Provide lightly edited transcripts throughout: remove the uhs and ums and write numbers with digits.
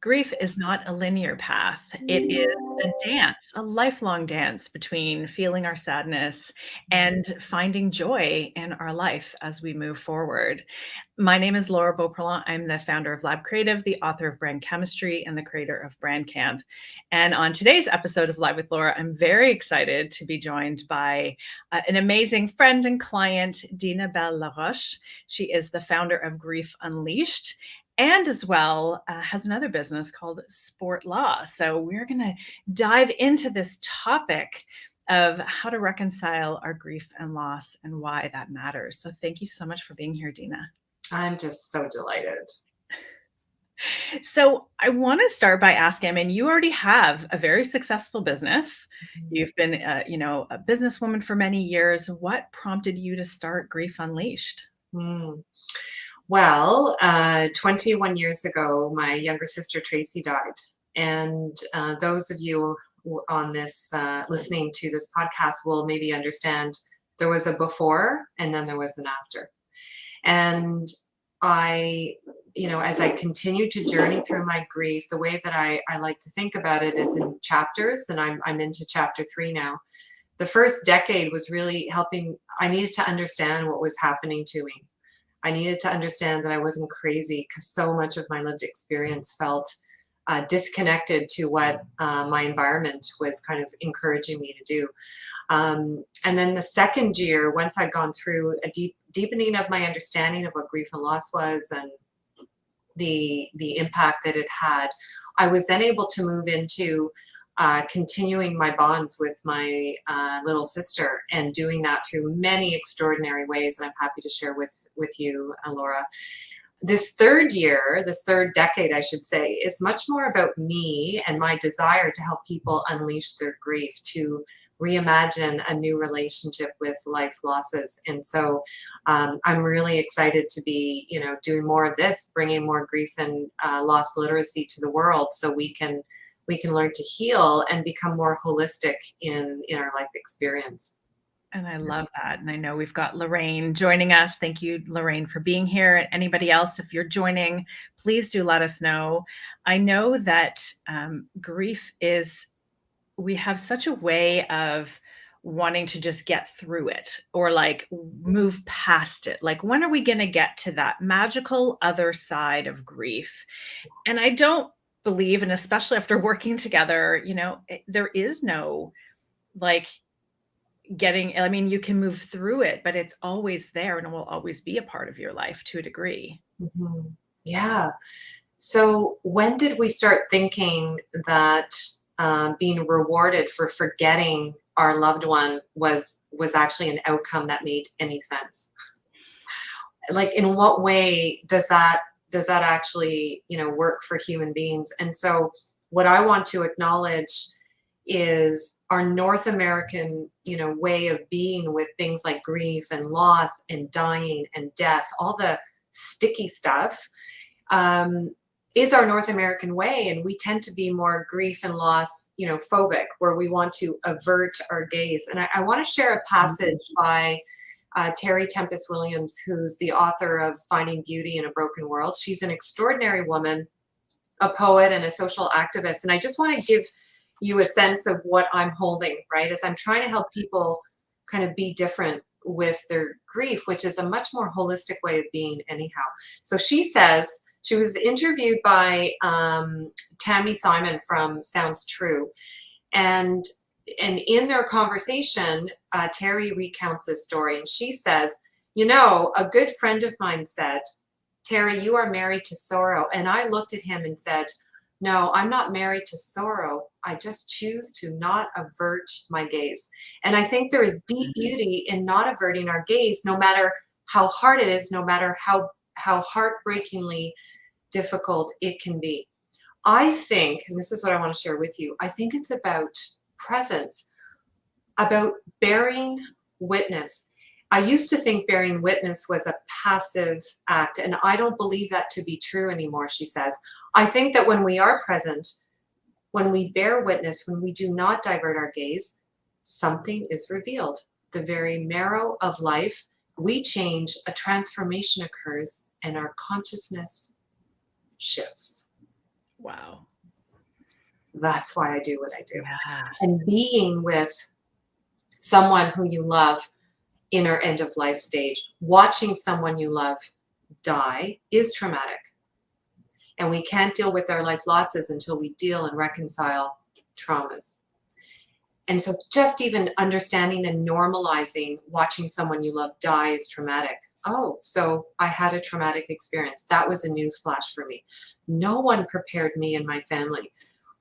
Grief is not a linear path. It is a dance, a lifelong dance between feeling our sadness and finding joy in our life as we move forward. My name is Laura Beauperlant. I'm the founder of Lab Creative, the author of Brand Chemistry, and the creator of Brand Camp. And on today's episode of Live with Laura, I'm very excited to be joined by an amazing friend and client, Dina Bell-Laroche. She is the founder of Grief Unleashed, and as well has another business called Sport Law. So we're going to dive into this topic of how to reconcile our grief and loss and why that matters. So thank you so much for being here, Dina. I'm just so delighted. So I want to start by asking, I mean, you already have a very successful business. You've been, a businesswoman for many years. What prompted you to start Grief Unleashed? Well, 21 years ago, my younger sister Tracy died. And those of you on this, listening to this podcast will maybe understand there was a before and then there was an after. And I, as I continued to journey through my grief, the way that I like to think about it is in chapters, and I'm into chapter 3 now. The first decade was really helping. I needed to understand what was happening to me. I needed to understand that I wasn't crazy, because so much of my lived experience felt disconnected to what my environment was kind of encouraging me to do. And then the second year, once I'd gone through a deepening of my understanding of what grief and loss was and the impact that it had, I was then able to move into continuing my bonds with my little sister, and doing that through many extraordinary ways. And I'm happy to share with you, Laura. This third decade, I should say, is much more about me and my desire to help people unleash their grief, to reimagine a new relationship with life losses. And so I'm really excited to be, doing more of this, bringing more grief and loss literacy to the world, so we can learn to heal and become more holistic in our life experience. And I love that. And I know we've got Lorraine joining us. Thank you, Lorraine, for being here. And anybody else, if you're joining, please do let us know. I know that grief we have such a way of wanting to just get through it, or like move past it. Like, when are we going to get to that magical other side of grief? And I don't believe, and especially after working together, there is no you can move through it, but it's always there and it will always be a part of your life to a degree. Mm-hmm. Yeah. So when did we start thinking that being rewarded for forgetting our loved one was actually an outcome that made any sense? Like, in what way does that actually, work for human beings? And so what I want to acknowledge is our North American, way of being with things like grief and loss and dying and death, all the sticky stuff, is our North American way. And we tend to be more grief and loss, phobic, where we want to avert our gaze. And I want to share a passage by Terry Tempest Williams, who's the author of Finding Beauty in a Broken World. She's an extraordinary woman, a poet and a social activist. And I just want to give you a sense of what I'm holding, right? As I'm trying to help people kind of be different with their grief, which is a much more holistic way of being anyhow. So she says, she was interviewed by Tammy Simon from Sounds True. And in their conversation, Terry recounts this story, and she says, a good friend of mine said, "Terry, you are married to sorrow." And I looked at him and said, "No, I'm not married to sorrow. I just choose to not avert my gaze." And I think there is deep beauty in not averting our gaze, no matter how hard it is, no matter how heartbreakingly difficult it can be. I think, and this is what I want to share with you, I think it's about presence, about bearing witness. I used to think bearing witness was a passive act, and I don't believe that to be true anymore, she says. I think that when we are present, when we bear witness, when we do not divert our gaze, something is revealed. The very marrow of life, we change, a transformation occurs, and our consciousness shifts. Wow. That's why I do what I do. Yeah. And being with someone who you love in our end of life stage, watching someone you love die is traumatic. And we can't deal with our life losses until we deal and reconcile traumas. And so just even understanding and normalizing watching someone you love die is traumatic. Oh, so I had a traumatic experience. That was a news flash for me. No one prepared me and my family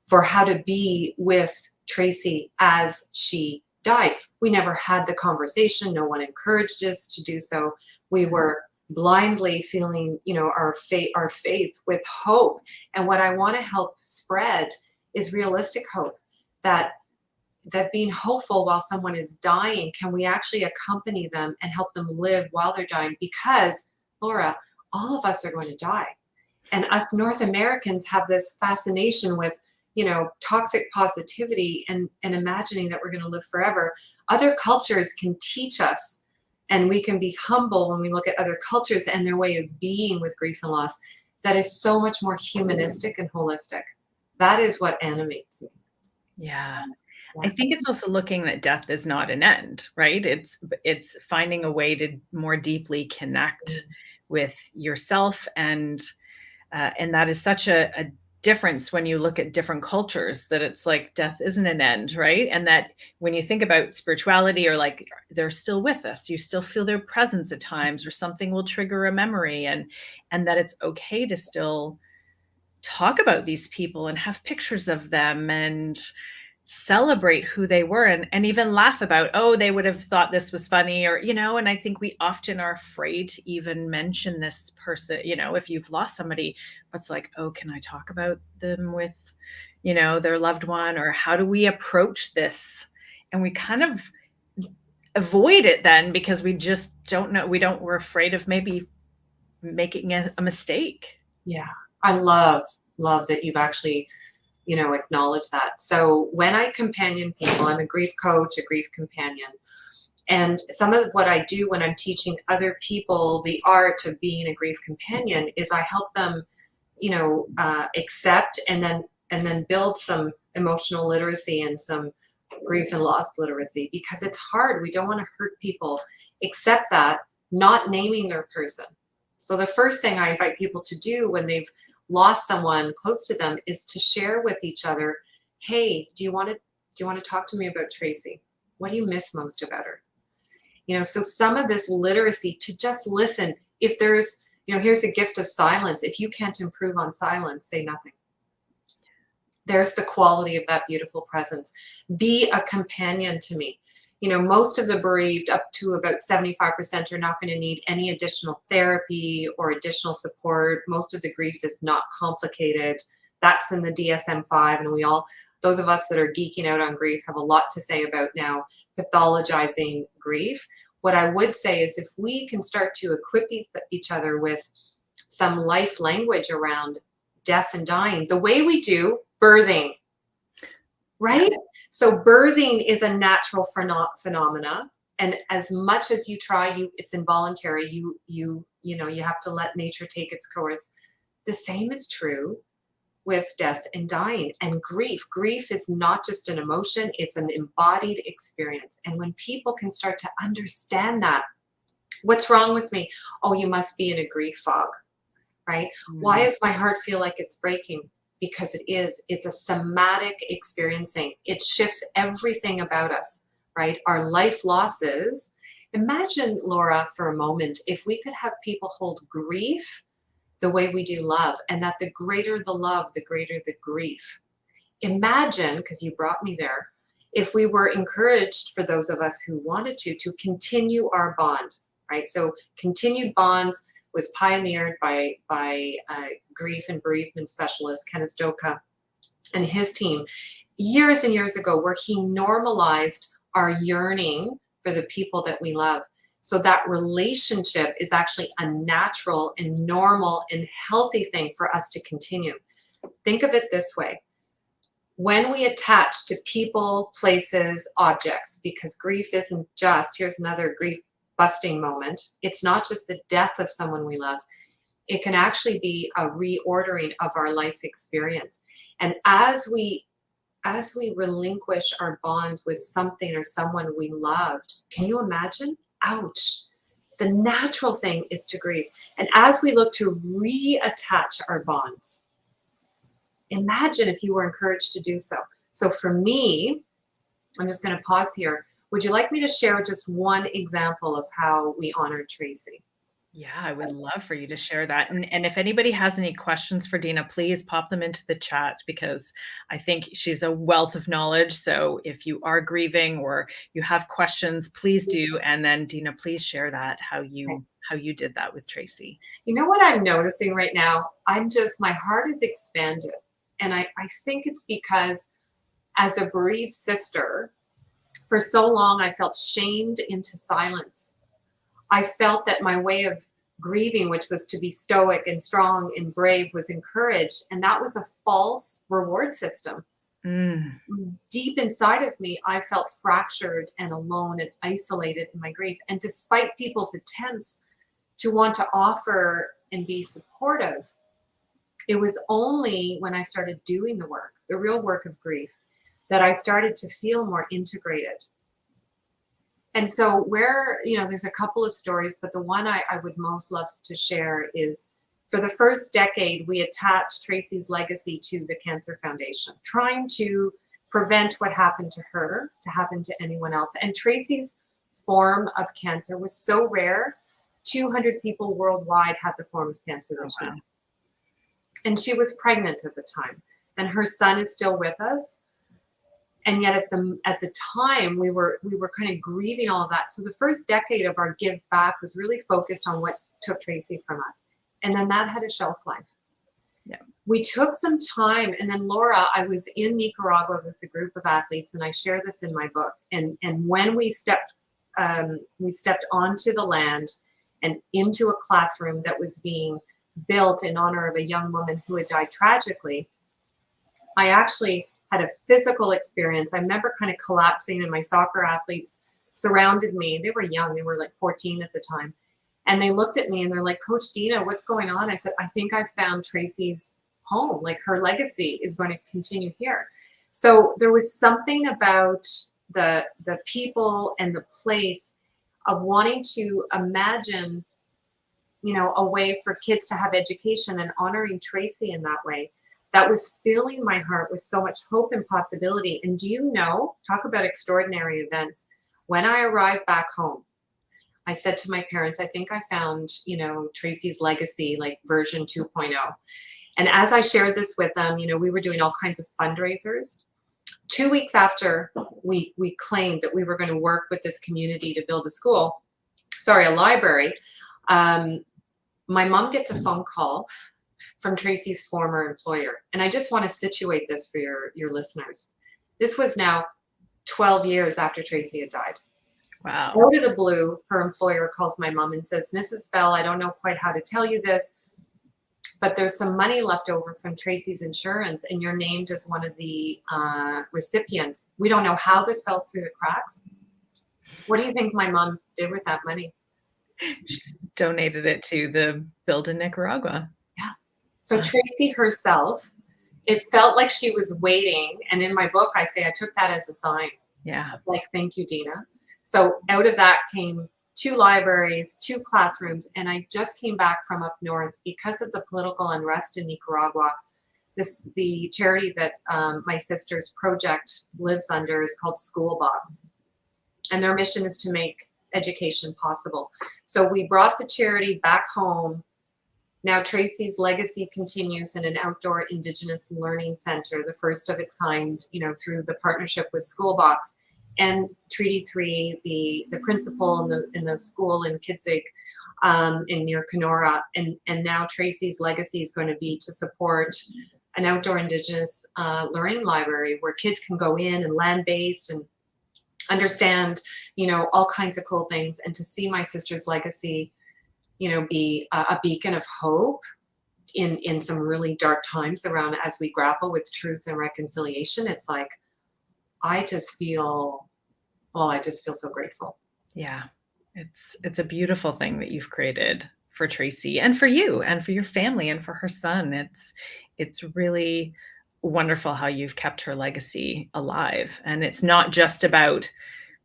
for how to be with Tracy as she died. We never had the conversation. No one encouraged us to do so. We were blindly feeling, our faith with hope. And what I want to help spread is realistic hope, that being hopeful while someone is dying, can we actually accompany them and help them live while they're dying? Because, Laura, all of us are going to die. And us North Americans have this fascination with, toxic positivity and imagining that we're going to live forever. Other cultures can teach us, and we can be humble when we look at other cultures and their way of being with grief and loss. That is so much more humanistic and holistic. That is what animates me. Yeah. I think it's also looking that death is not an end, right? It's finding a way to more deeply connect with yourself, and that is such a difference when you look at different cultures, that it's like death isn't an end, right? And that when you think about spirituality, or like they're still with us, you still feel their presence at times, or something will trigger a memory, and that it's okay to still talk about these people and have pictures of them and celebrate who they were, and even laugh about, oh, they would have thought this was funny, or and I think we often are afraid to even mention this person. If you've lost somebody, it's like, oh, can I talk about them with their loved one, or how do we approach this? And we kind of avoid it then, because we just don't know, we're afraid of maybe making a mistake. Yeah. I love that you've actually acknowledge that. So when I companion people, I'm a grief coach, a grief companion. And some of what I do when I'm teaching other people the art of being a grief companion is I help them, accept and then build some emotional literacy and some grief and loss literacy, because it's hard. We don't want to hurt people. Accept that, not naming their person. So the first thing I invite people to do when they've lost someone close to them is to share with each other, hey, do you want to talk to me about Tracy? What do you miss most about her? So some of this literacy to just listen. If there's, here's the gift of silence. If you can't improve on silence, say nothing. There's the quality of that beautiful presence. Be a companion to me. Most of the bereaved, up to about 75%, are not going to need any additional therapy or additional support. Most of the grief is not complicated. That's in the DSM-5, and those of us that are geeking out on grief have a lot to say about now pathologizing grief. What I would say is, if we can start to equip each other with some life language around death and dying, the way we do birthing, right? So birthing is a natural phenomena, and as much as you try, it's involuntary. You have to let nature take its course. The same is true with death and dying and grief. Grief is not just an emotion, it's an embodied experience. And when people can start to understand that, what's wrong with me? Oh, you must be in a grief fog, right? Why does my heart feel like it's breaking? Because it's a somatic experiencing. It shifts everything about us, right? Our life losses. Imagine, Laura, for a moment, if we could have people hold grief the way we do love, and that the greater the love, the greater the grief. Imagine, because you brought me there, if we were encouraged, for those of us who wanted to continue our bond, right? So continued bonds was pioneered by grief and bereavement specialist Kenneth Doka and his team years and years ago, where he normalized our yearning for the people that we love. So that relationship is actually a natural and normal and healthy thing for us to continue. Think of it this way. When we attach to people, places, objects, because grief isn't just, here's another grief busting moment. It's not just the death of someone we love. It can actually be a reordering of our life experience. And as we relinquish our bonds with something or someone we loved, can you imagine? Ouch. The natural thing is to grieve. And as we look to reattach our bonds, imagine if you were encouraged to do so. So for me, I'm just going to pause here. Would you like me to share just one example of how we honored Tracy? Yeah, I would love for you to share that. And if anybody has any questions for Dina, please pop them into the chat because I think she's a wealth of knowledge. So if you are grieving or you have questions, please do. And then Dina, please share that how you did that with Tracy. You know what I'm noticing right now? My heart is expanded. And I think it's because as a bereaved sister, for so long I felt shamed into silence. I felt that my way of grieving, which was to be stoic and strong and brave, was encouraged. And that was a false reward system. Mm, Deep inside of me, I felt fractured and alone and isolated in my grief. And despite people's attempts to want to offer and be supportive, it was only when I started doing the work, the real work of grief, that I started to feel more integrated. And so there's a couple of stories, but the one I would most love to share is for the first decade, we attached Tracy's legacy to the Cancer Foundation, trying to prevent what happened to her to happen to anyone else. And Tracy's form of cancer was so rare, 200 people worldwide had the form of cancer that she had. And she was pregnant at the time, and her son is still with us. And yet at the time we were kind of grieving all of that. So the first decade of our give back was really focused on what took Tracy from us. And then that had a shelf life. yeah. We took some time, and then Laura, I was in Nicaragua with a group of athletes, and I share this in my book. And when we stepped onto the land and into a classroom that was being built in honor of a young woman who had died tragically, I actually had a physical experience. I remember kind of collapsing, and my soccer athletes surrounded me. They were young, they were like 14 at the time. And they looked at me and they're like, Coach Dina, what's going on? I said, I think I found Tracy's home. Like, her legacy is going to continue here. So there was something about the people and the place of wanting to imagine, a way for kids to have education and honoring Tracy in that way. That was filling my heart with so much hope and possibility. And do you know, talk about extraordinary events. When I arrived back home, I said to my parents, I think I found, Tracy's legacy, like version 2.0. And as I shared this with them, we were doing all kinds of fundraisers. 2 weeks after we claimed that we were going to work with this community to build a library, my mom gets a phone call from Tracy's former employer. And I just want to situate this for your listeners. This was now 12 years after Tracy had died. Wow. Out of the blue, her employer calls my mom and says, Mrs. Bell, I don't know quite how to tell you this, but there's some money left over from Tracy's insurance, and you're named as one of the recipients. We don't know how this fell through the cracks. What do you think my mom did with that money? She donated it to the build in Nicaragua. Yeah. So Tracy herself, it felt like she was waiting. And in my book, I say I took that as a sign. Yeah. Like, thank you, Dina. So out of that came 2 libraries, 2 classrooms. And I just came back from up north because of the political unrest in Nicaragua. The charity that my sister's project lives under is called Schoolbox. And their mission is to make education possible. So we brought the charity back home. Now Tracy's legacy continues in an outdoor Indigenous learning center, the first of its kind, through the partnership with Schoolbox and Treaty 3, the principal in the school in Kitsig, in near Kenora. And now Tracy's legacy is going to be to support an outdoor Indigenous learning library where kids can go in and land-based and understand, all kinds of cool things. And to see my sister's legacy, be a beacon of hope in some really dark times around as we grapple with truth and reconciliation. It's like, I just feel so grateful. Yeah. It's a beautiful thing that you've created for Tracy and for you and for your family and for her son. It's really wonderful how you've kept her legacy alive. And it's not just about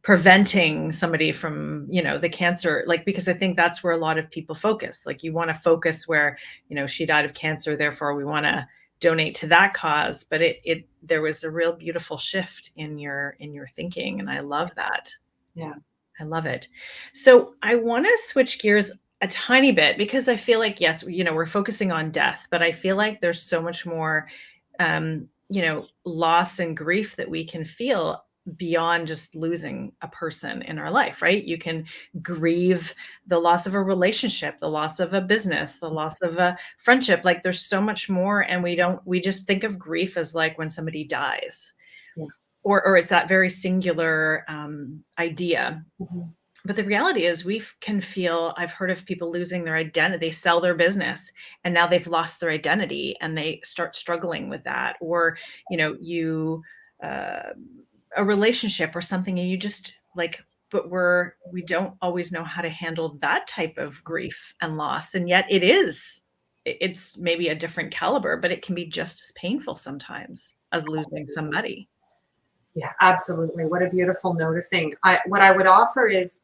preventing somebody from, the cancer, like, because I think that's where a lot of people focus. Like, you want to focus where, she died of cancer, therefore we want to donate to that cause. But there was a real beautiful shift in your thinking. And I love that. Yeah. I love it. So I want to switch gears a tiny bit because I feel like, yes, we're focusing on death, but I feel like there's so much more, loss and grief that we can feel beyond just losing a person in our life, right? You can grieve the loss of a relationship, the loss of a business, the loss of a friendship. Like, there's so much more. And we just think of grief as like when somebody dies, Yeah. or it's that very singular idea. Mm-hmm. But the reality is I've heard of people losing their identity. They sell their business and now they've lost their identity and they start struggling with that. Or, a relationship or something, and you just like, but we don't always know how to handle that type of grief and loss. And yet it's maybe a different caliber, but it can be just as painful sometimes as losing somebody. Yeah, absolutely. What a beautiful noticing. What I would offer is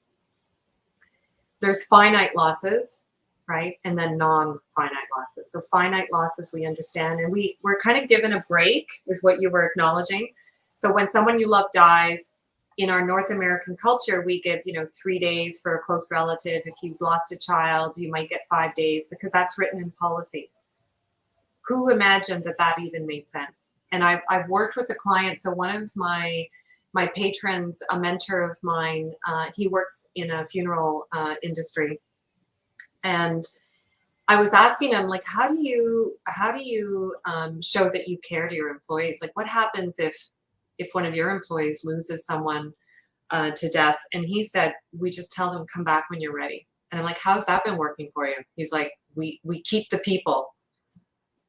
there's finite losses, right? And then non-finite losses. So finite losses we understand, and we're kind of given a break, is what you were acknowledging. So when someone you love dies, in our North American culture, we give, 3 days for a close relative. If you've lost a child, you might get 5 days because that's written in policy. Who imagined that even made sense? And I've worked with a client. So one of my patrons, a mentor of mine, he works in a funeral industry. And I was asking him, like, how do you show that you care to your employees? Like, what happens if one of your employees loses someone to death? And he said, we just tell them, come back when you're ready. And I'm like, how's that been working for you? He's like, we keep the people.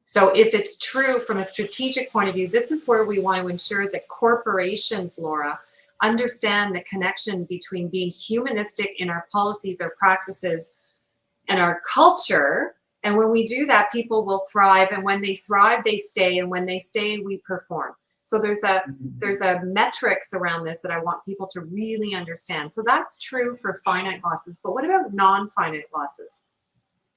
So if it's true from a strategic point of view, this is where we want to ensure that corporations, Laura, understand the connection between being humanistic in our policies, our practices, and our culture. And when we do that, people will thrive. And when they thrive, they stay. And when they stay, we perform. So there's a metrics around this that I want people to really understand. So that's true for finite losses. But what about non-finite losses?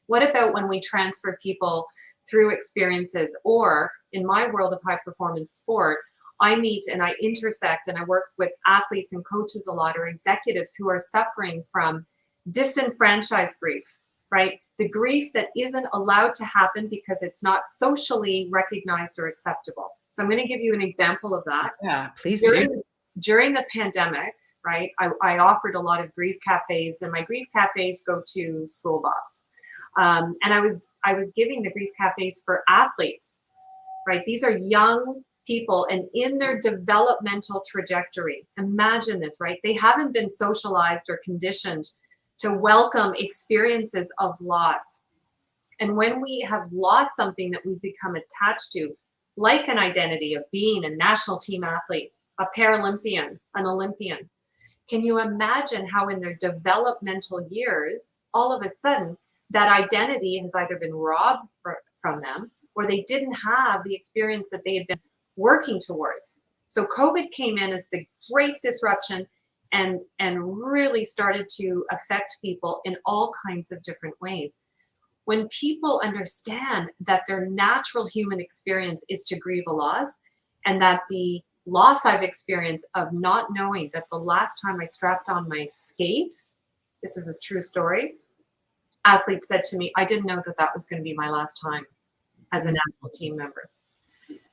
What about when we transfer people through experiences? Or in my world of high performance sport, I meet and I intersect and I work with athletes and coaches a lot, or executives who are suffering from disenfranchised grief, right? The grief that isn't allowed to happen because it's not socially recognized or acceptable. So I'm going to give you an example of that. Yeah, please do. During the pandemic, right, I offered a lot of grief cafes, and my grief cafes go to school box. And I was giving the grief cafes for athletes, right? These are young people and in their developmental trajectory. Imagine this, right? They haven't been socialized or conditioned to welcome experiences of loss. And when we have lost something that we've become attached to, like an identity of being a national team athlete, a Paralympian, an Olympian, can you imagine how in their developmental years, all of a sudden, that identity has either been robbed from them, or they didn't have the experience that they had been working towards. So COVID came in as the great disruption and really started to affect people in all kinds of different ways. When people understand that their natural human experience is to grieve a loss, and that the loss I've experienced of not knowing that the last time I strapped on my skates, this is a true story, athlete said to me, I didn't know that was going to be my last time as a national team member.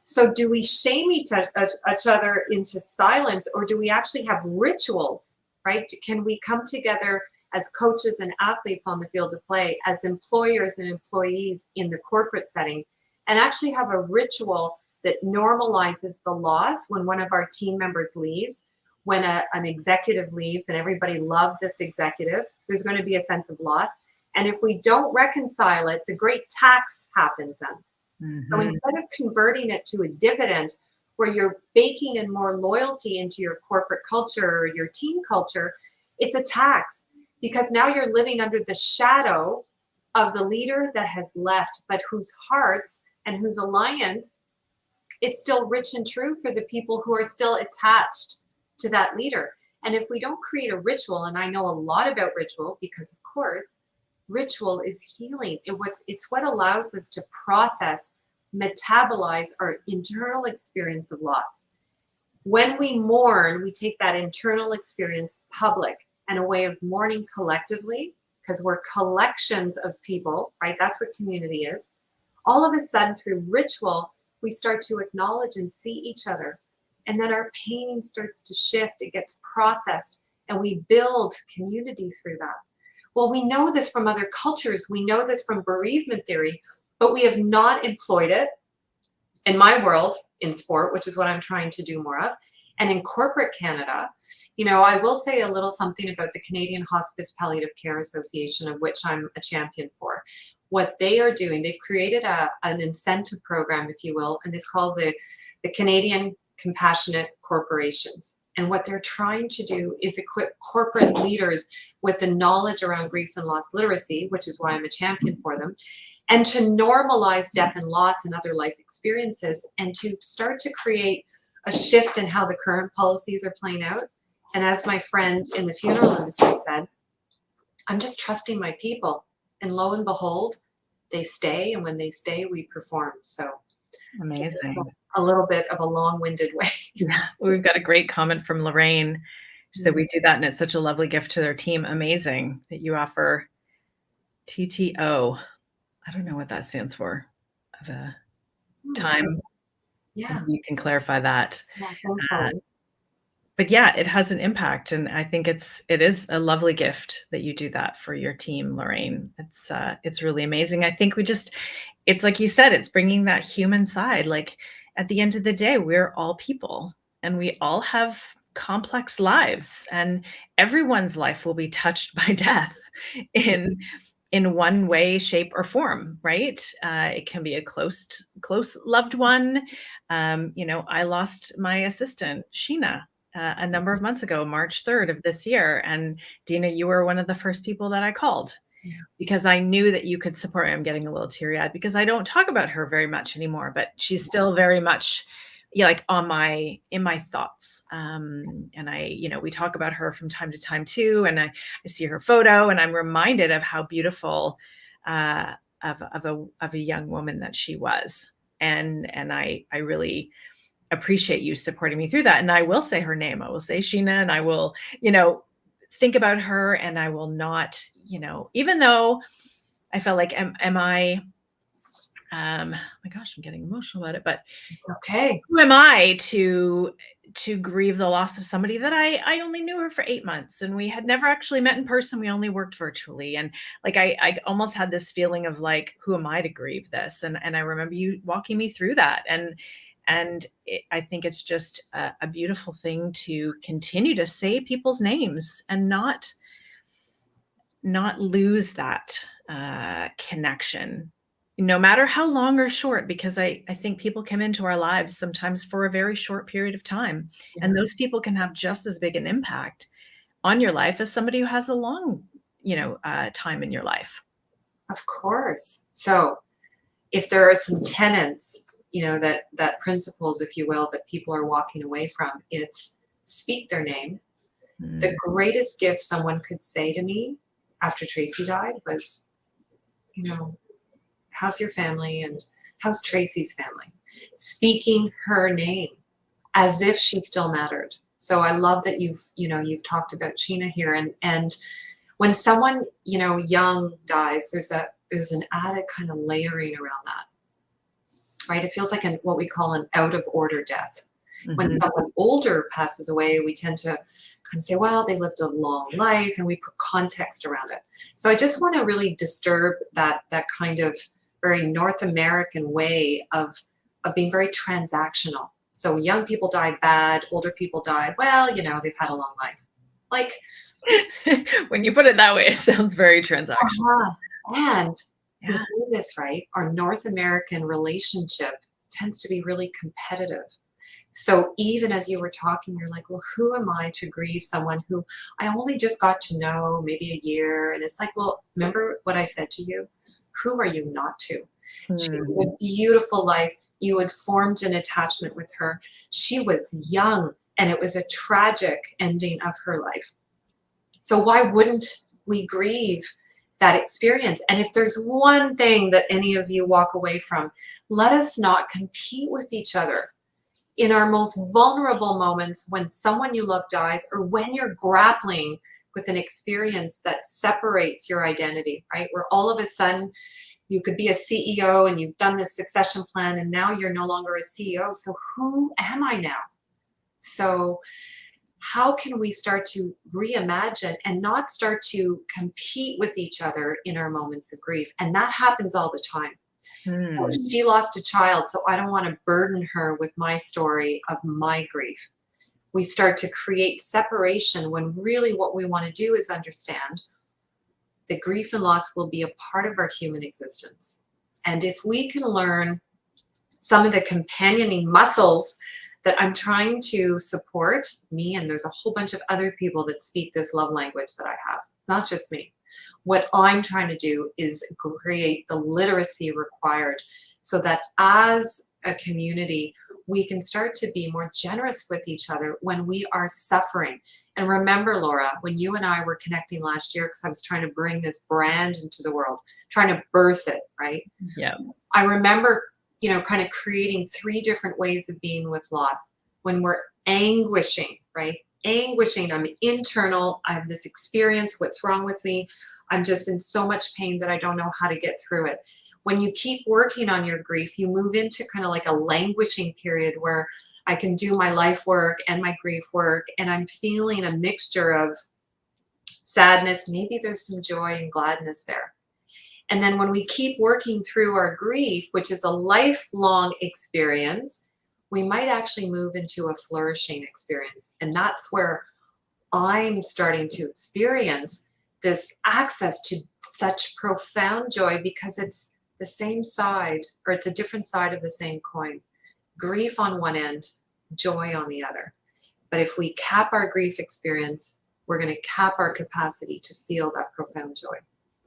So do we shame each other into silence, or do we actually have rituals, right? Can we come together as coaches and athletes on the field of play, as employers and employees in the corporate setting, and actually have a ritual that normalizes the loss when one of our team members leaves, when an executive leaves and everybody loved this executive, there's going to be a sense of loss. And if we don't reconcile it, the great tax happens then. Mm-hmm. So instead of converting it to a dividend where you're baking in more loyalty into your corporate culture or your team culture, it's a tax, because now you're living under the shadow of the leader that has left, but whose hearts and whose alliance, it's still rich and true for the people who are still attached to that leader. And if we don't create a ritual, and I know a lot about ritual because, of course, ritual is healing. It's what allows us to process, metabolize our internal experience of loss. When we mourn, we take that internal experience public and a way of mourning collectively, because we're collections of people, right? That's what community is. All of a sudden, through ritual, we start to acknowledge and see each other. And then our pain starts to shift, it gets processed, and we build communities through that. Well, we know this from other cultures, we know this from bereavement theory, but we have not employed it in my world, in sport, which is what I'm trying to do more of, and in corporate Canada. You know, I will say a little something about the Canadian Hospice Palliative Care Association, of which I'm a champion for. What they are doing, they've created an incentive program, if you will, and it's called the Canadian Compassionate Corporations. And what they're trying to do is equip corporate leaders with the knowledge around grief and loss literacy, which is why I'm a champion for them, and to normalize death and loss and other life experiences, and to start to create a shift in how the current policies are playing out. And as my friend in the funeral industry said, I'm just trusting my people. And lo and behold, they stay. And when they stay, we perform. So Amazing. A little bit of a long-winded way. Yeah, we've got a great comment from Lorraine. She said, we do that and it's such a lovely gift to their team. Amazing that you offer TTO. I don't know what that stands for. Of a time. Yeah. You can clarify that. Yeah, but yeah, it has an impact. And I think it is a lovely gift that you do that for your team, Lorraine. It's really amazing. I think it's like you said, it's bringing that human side. Like at the end of the day, we're all people and we all have complex lives, and everyone's life will be touched by death in one way, shape, or form, right? It can be a close loved one. I lost my assistant, Sheena, a number of months ago, March 3rd of this year. And Dina, you were one of the first people that I called because I knew that you could support me. I'm getting a little teary-eyed because I don't talk about her very much anymore, but she's still very much like in my thoughts. And we talk about her from time to time too. And I see her photo and I'm reminded of how beautiful of a young woman that she was. And I really appreciate you supporting me through that. And I will say her name. I will say Sheena, and I will, think about her, and I will not, even though I felt like, am I, my gosh, I'm getting emotional about it, but okay. Who am I to grieve the loss of somebody that I only knew her for 8 months, and we had never actually met in person. We only worked virtually. And like, I almost had this feeling of like, who am I to grieve this? And I remember you walking me through that. I think it's just a beautiful thing to continue to say people's names and not lose that connection, no matter how long or short, because I think people come into our lives sometimes for a very short period of time. Yeah. And those people can have just as big an impact on your life as somebody who has a long, time in your life. Of course. So if there are some tenets, that principles, if you will, that people are walking away from, it's speak their name. The greatest gift someone could say to me after Tracy died was, how's your family and how's Tracy's family? Speaking her name as if she still mattered. So I love that you've talked about Sheena here. And when someone, young dies, there's an added kind of layering around that, right? It feels like what we call an out of order death. Mm-hmm. When someone older passes away, we tend to kind of say, well, they lived a long life, and we put context around it. So I just want to really disturb that kind of very North American way of being very transactional. So young people die bad, older people die, well, they've had a long life. Like, when you put it that way, it sounds very transactional. And we do this, right? Our North American relationship tends to be really competitive. So even as you were talking, you're like, well, who am I to grieve someone who I only just got to know maybe a year? And it's like, well, remember what I said to you? Who are you not to? She Mm. was a beautiful life. You had formed an attachment with her. She was young, and it was a tragic ending of her life. So why wouldn't we grieve that experience? And if there's one thing that any of you walk away from, let us not compete with each other in our most vulnerable moments when someone you love dies, or when you're grappling with an experience that separates your identity, right? Where all of a sudden you could be a CEO and you've done this succession plan and now you're no longer a CEO. So who am I now? So how can we start to reimagine and not start to compete with each other in our moments of grief? And that happens all the time. So Mm. she lost a child, so I don't want to burden her with my story of my grief. We start to create separation when really what we want to do is understand that grief and loss will be a part of our human existence. And if we can learn some of the companioning muscles that I'm trying to support, me, and there's a whole bunch of other people that speak this love language that I have. It's not just me. What I'm trying to do is create the literacy required so that as a community, we can start to be more generous with each other when we are suffering. And remember, Laura, when you and I were connecting last year, because I was trying to bring this brand into the world, trying to birth it, right? Yeah. I remember, kind of creating 3 different ways of being with loss. When we're anguishing, right? Anguishing, I'm internal, I have this experience, what's wrong with me? I'm just in so much pain that I don't know how to get through it. When you keep working on your grief, you move into kind of like a languishing period where I can do my life work and my grief work, and I'm feeling a mixture of sadness, maybe there's some joy and gladness there. And then when we keep working through our grief, which is a lifelong experience, we might actually move into a flourishing experience. And that's where I'm starting to experience this access to such profound joy, because it's the same side, or it's a different side of the same coin. Grief on one end, joy on the other. But if we cap our grief experience, we're going to cap our capacity to feel that profound joy.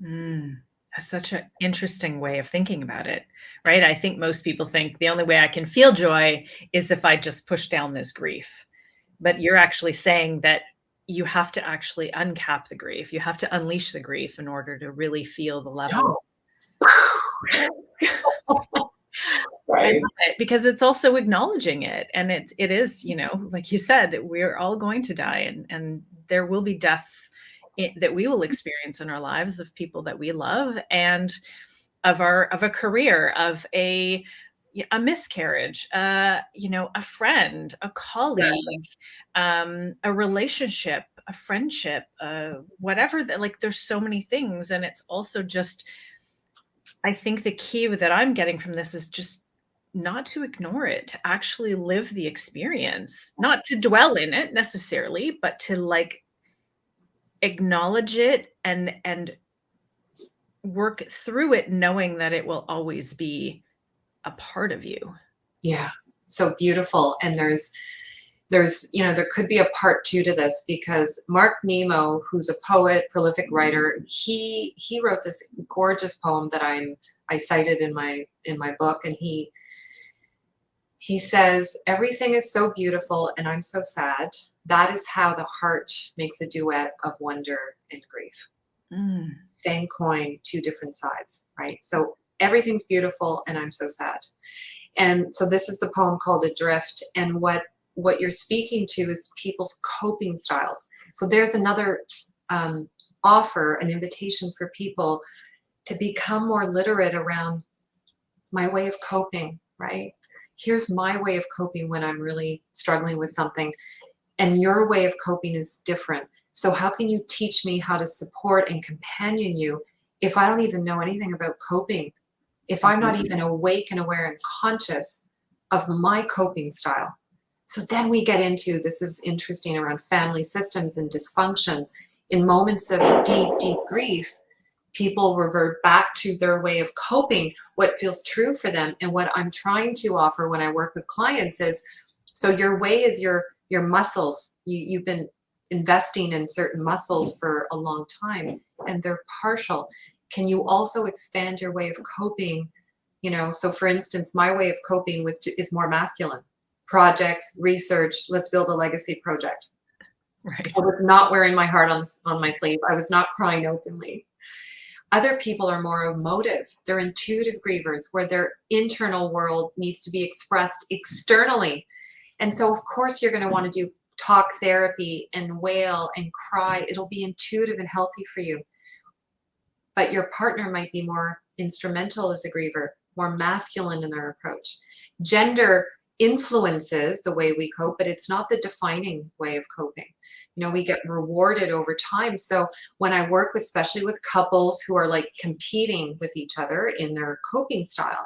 Mm. That's such an interesting way of thinking about it, right? I think most people think the only way I can feel joy is if I just push down this grief. But you're actually saying that you have to actually uncap the grief. You have to unleash the grief in order to really feel the level. No. I Right. love it, because it's also acknowledging it. And it is, like you said, we're all going to die, and there will be death that we will experience in our lives of people that we love, and of a career, of a miscarriage, a friend, a colleague, a relationship, a friendship, whatever that, like, there's so many things. And it's also just, I think the key that I'm getting from this is just not to ignore it, to actually live the experience, not to dwell in it necessarily, but to like acknowledge it and work through it, knowing that it will always be a part of you. Yeah. So beautiful. And there could be a part 2 to this, because Mark Nemo, who's a poet, prolific writer, he wrote this gorgeous poem that I cited in my book, and he says, everything is so beautiful and I'm so sad. That is how the heart makes a duet of wonder and grief. Mm. Same coin, 2 different sides, right? So everything's beautiful and I'm so sad. And so this is the poem called Adrift. And what you're speaking to is people's coping styles. So there's another offer, an invitation for people to become more literate around my way of coping, right? Here's my way of coping when I'm really struggling with something, and your way of coping is different. So how can you teach me how to support and companion you if I don't even know anything about coping? If I'm not even awake and aware and conscious of my coping style. So then we get into, this is interesting, around family systems and dysfunctions. In moments of deep, deep grief, people revert back to their way of coping, what feels true for them. And what I'm trying to offer when I work with clients is, so your way is your muscles. You've been investing in certain muscles for a long time, and they're partial. can you also expand your way of coping? You know, so for instance, my way of coping is more masculine. Projects, research, let's build a legacy project. Right. I was not wearing my heart on my sleeve. I was not crying openly. Other people are more emotive. They're intuitive grievers where their internal world needs to be expressed externally. And so, of course, you're going to want to do talk therapy and wail and cry. It'll be intuitive and healthy for you. But your partner might be more instrumental as a griever, more masculine in their approach. Gender influences the way we cope, but it's not the defining way of coping. You know, we get rewarded over time. So when I work, especially with couples who are like competing with each other in their coping style,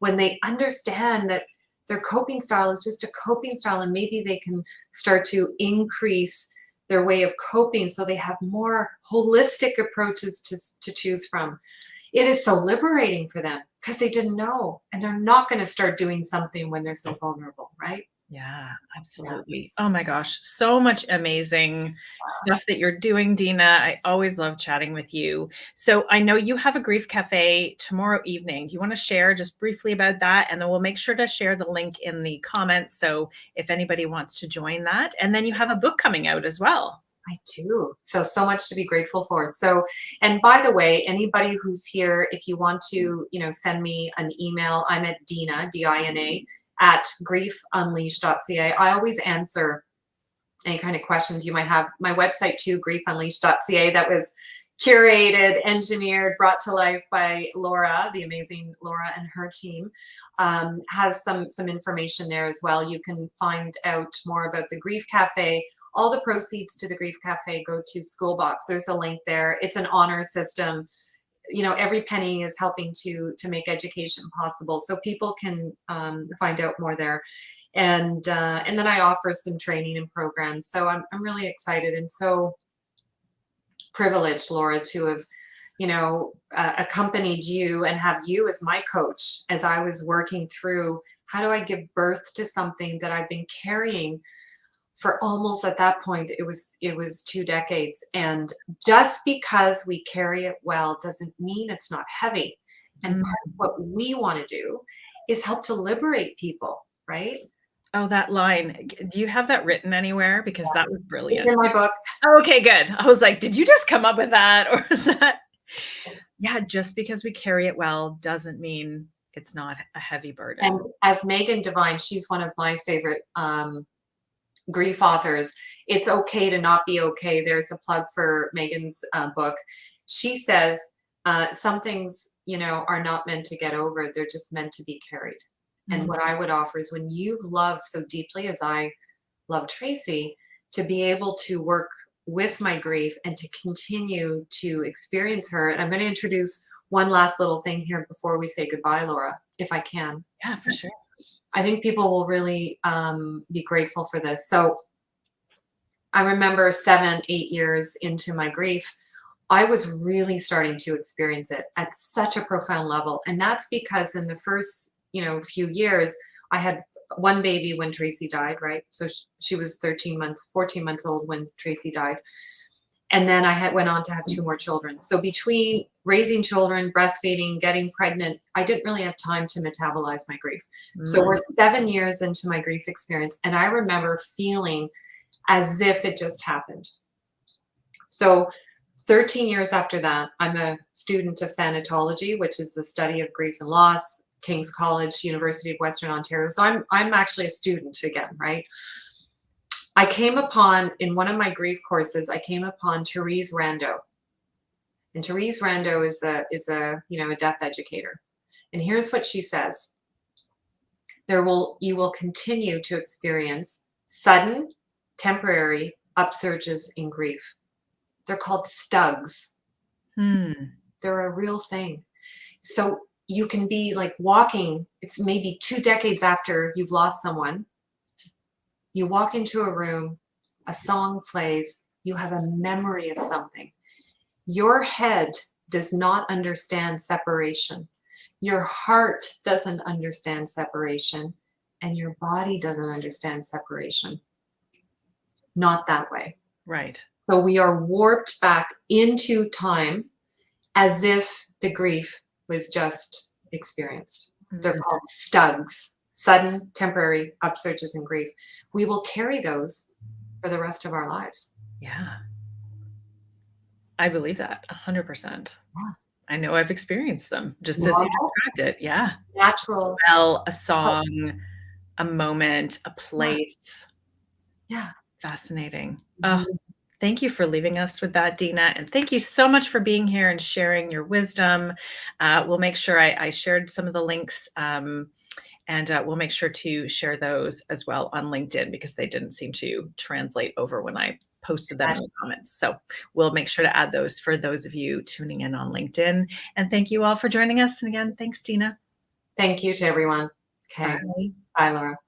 when they understand that their coping style is just a coping style, and maybe they can start to increase their way of coping so they have more holistic approaches to choose from. It is so liberating for them because they didn't know, and they're not going to start doing something when they're so vulnerable, right? Yeah, Yeah. absolutely. Oh my gosh, so much amazing stuff that you're doing, Dina. I always love chatting with you. So I know you have a grief cafe tomorrow evening. Do you want to share just briefly about that? And then we'll make sure to share the link in the comments. So if anybody wants to join that, and then you have a book coming out as well. I do. So much to be grateful for. So, and by the way, anybody who's here, if you want to, send me an email, I'm at Dina, D-I-N-A, at griefunleashed.ca. I always answer any kind of questions you might have. My website too, griefunleashed.ca, that was curated, engineered, brought to life by Laura, the amazing Laura and her team, has some information there as well. You can find out more about the Grief Cafe. All the proceeds to the Grief Cafe go to Schoolbox. There's a link there. It's an honor system. Every penny is helping to make education possible, so people can find out more there. And then I offer some training and programs. So I'm really excited and so privileged, Laura, to have accompanied you and have you as my coach as I was working through how do I give birth to something that I've been carrying for almost, at that point, it was 2 decades. And just because we carry it well doesn't mean it's not heavy. And part of what we want to do is help to liberate people, right? Oh, that line. Do you have that written anywhere? Because that was brilliant. It's in my book. Okay, good. I was like, did you just come up with that? Or is that? Yeah, just because we carry it well doesn't mean it's not a heavy burden. And as Megan Devine, she's one of my favorite grief authors. It's okay to not be okay. There's a plug for Megan's book. She says some things, are not meant to get over. They're just meant to be carried. And what I would offer is when you've loved so deeply as I love Tracy, to be able to work with my grief and to continue to experience her. And I'm going to introduce one last little thing here before we say goodbye, Laura, if I can. Yeah, for sure. I think people will really be grateful for this. So I remember 7, 8 years into my grief, I was really starting to experience it at such a profound level. And that's because in the first, few years, I had one baby when Tracy died, right? So she was 14 months old when Tracy died. And then I went on to have 2 more children. So between raising children, breastfeeding, getting pregnant, I didn't really have time to metabolize my grief. So we're 7 years into my grief experience. And I remember feeling as if it just happened. So 13 years after that, I'm a student of thanatology, which is the study of grief and loss, King's College, University of Western Ontario. So I'm actually a student again, right? I came upon, in one of my grief courses, I came upon Therese Rando. And Therese Rando is a death educator. And here's what she says. You will continue to experience sudden, temporary upsurges in grief. They're called stugs. They're a real thing. So you can be like walking, it's maybe 2 decades after you've lost someone. You walk into a room, a song plays, you have a memory of something. Your head does not understand separation. Your heart doesn't understand separation, and your body doesn't understand separation. Not that way. Right. So we are warped back into time as if the grief was just experienced. They're Mhm. called STUGs, sudden temporary upsurges in grief. We will carry those for the rest of our lives. Yeah, I believe that 100%. Yeah. I know I've experienced them just as you Normal, described it. Yeah. natural. Smell, a Oh, song, a moment, a yeah, place. yeah. Fascinating. Oh, Mhm. thank you for leaving us with that, Dina. And thank you so much for being here and sharing your wisdom. We'll make sure I shared some of the links, and we'll make sure to share those as well on LinkedIn because they didn't seem to translate over when I posted them in Gosh, the comments. So we'll make sure to add those for those of you tuning in on LinkedIn. And thank you all for joining us. And again, thanks, Dina. thank you to everyone. Okay. Bye. Bye, Laura.